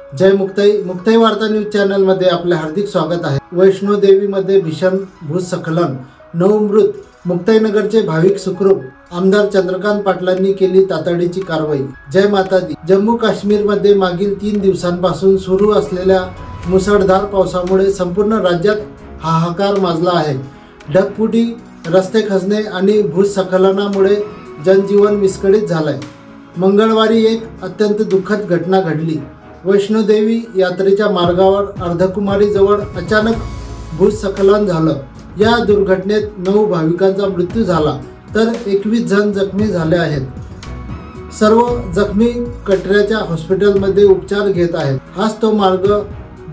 जय मुक्ताई वार्ता news channel मध्ये आपले हार्दिक स्वागत आहे। वैष्णोदेवी मध्ये भीषण भूस्खलन, 9 मृत। मुक्ताईनगरचे भाविक सुखरूप। आमदार चंद्रकांत पाटलांनी केली तातडीची कारवाई। जय माता दी। जम्मू काश्मीर मध्ये मागील 3 दिवसांपासून सुरू असलेल्या मुसळधार पावसामुळे संपूर्ण राज्यात हाहाकार माजला आहे। ढगफुटी, रस्ते खचणे आणि भूस्खलनामुळे जनजीवन विस्कळीत झाले। मंगळवारी एक अत्यंत दुःखद घटना घडली। वैष्णोदेवी यात्रेच्या मार्गावर अर्धकुमारीजवळ अचानक भूस्खलन झालं। या दुर्घटनेत 9 भाविकांचा मृत्यू झाला तर 21 जण जखमी झाले आहेत। सर्व जखमी कटऱ्याच्या हॉस्पिटलमध्ये उपचार घेत आहेत। हाच तो मार्ग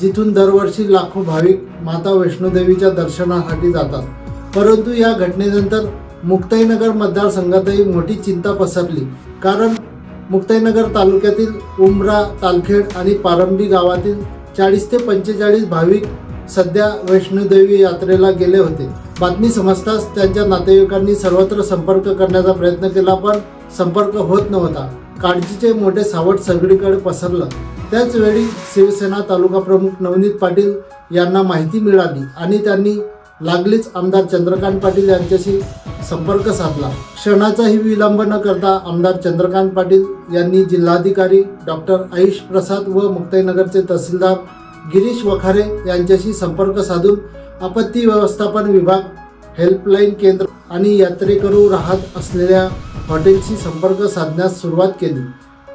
जिथून दरवर्षी लाखो भाविक माता वैष्णोदेवीच्या दर्शनासाठी जातात। परंतु या घटनेनंतर मुक्ताईनगर मतदारसंघातही मोठी चिंता पसरली, कारण मुक्ताईनगर तालुक्यातील उमरा, तालखेड आणि पारंबी गावातील 40 ते 45 भाविक सध्या वैष्णोदेवी यात्रेला गेले होते। बातमी समजताच त्यांच्या नातेवाईकांनी सर्वत्र संपर्क करण्याचा प्रयत्न केला, पण संपर्क होत नव्हता। काळजीचे मोठे सावट सगळीकडे पसरलं। त्याच वेळी शिवसेना तालुका प्रमुख नवनीत पाटील यांना माहिती मिळाली आणि त्यांनी लागलीच आमदार चंद्रकांत पाटील यांच्याशी संपर्क साधला। क्षणाचाही विलंब न करता आमदार चंद्रकांत पाटील यांनी जिल्हाधिकारी डॉक्टर आयुष प्रसाद व मुक्ताईनगरचे तहसीलदार गिरीश वखारे यांच्याशी संपर्क साधून आपत्ती व्यवस्थापन विभाग, हेल्पलाईन केंद्र आणि यात्रेकरू राहत असलेल्या हॉटेलशी संपर्क साधण्यास सुरुवात केली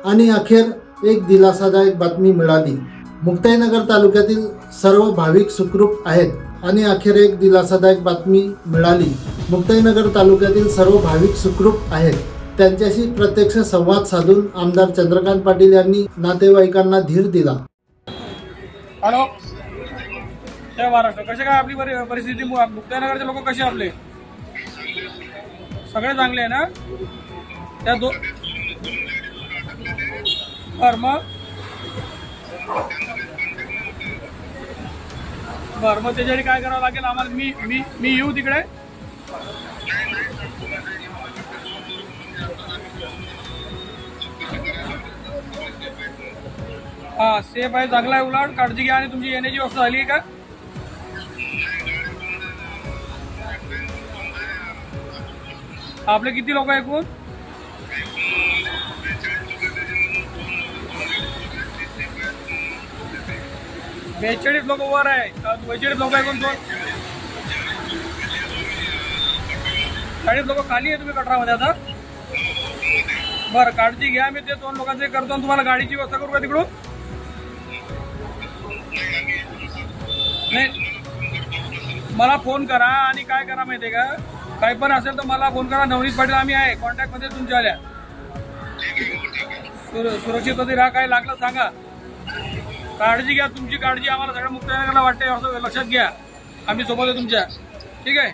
आणि अखेर एक दिलासादायक बातमी मिळाली। मुक्ताईनगर तालुक्यातील सर्व भाविक सुखरूप आहेत आणि अखेर एक दिलासादायक बातमी मिळाली। मुक्ताईनगर तालुक्यातील सर्व भाविक सुखरूप आहेत। त्यांच्याशी प्रत्यक्ष संवाद साधून आमदार चंद्रकांत पाटील यांनी नातेवाईकांना धीर दिला। हॅलो, जय महाराष्ट्र। कसे काय आपली परिस्थिती? मुक्ताईनगरचे लोक कसे आपले? सगळे चांगले आहे ना? त्या मग त्याच्यासाठी काय करावं लागेल आम्हाला? मी येऊ तिकडे? हा, सेफ आहे, चांगला आहे। उलट काळजी घ्या। आणि तुमची येण्याची व्यवस्था झाली आहे का? आपले किती लोक आहे एकूण? 42 लोक वर आहे। 42 लोक आहे कोण? 40 लोक खाली आहे तुम्ही कटरामध्ये आता? बरं, काळजी घ्या। मी ते 2 लोकांचे करतो। तुम्हाला गाडीची व्यवस्था करू का तिकडून? नाही, मला फोन करा आणि काय करा माहितीये का, काही पण असेल तर मला फोन करा। नवनीत पाटील आम्ही आहे कॉन्टॅक्ट मध्ये तुमच्या आल्या। सुरक्षित होती राहा, काय लागलं सांगा। काळजी घ्या, तुमची काळजी आम्हाला सगळ्या मुक्ताईनगरला वाटते असं लक्षात घ्या। आम्ही सोबत आहे तुमच्या, ठीक आहे?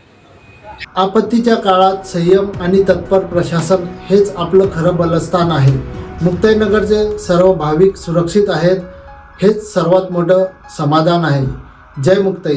आपत्तीच्या काळात संयम आणि तत्पर प्रशासन हेच आपलं खरं बलस्थान आहे। मुक्ताईनगरचे सर्व भाविक सुरक्षित आहेत, हेच सर्वात मोठं समाधान आहे। जय मुक्ताई।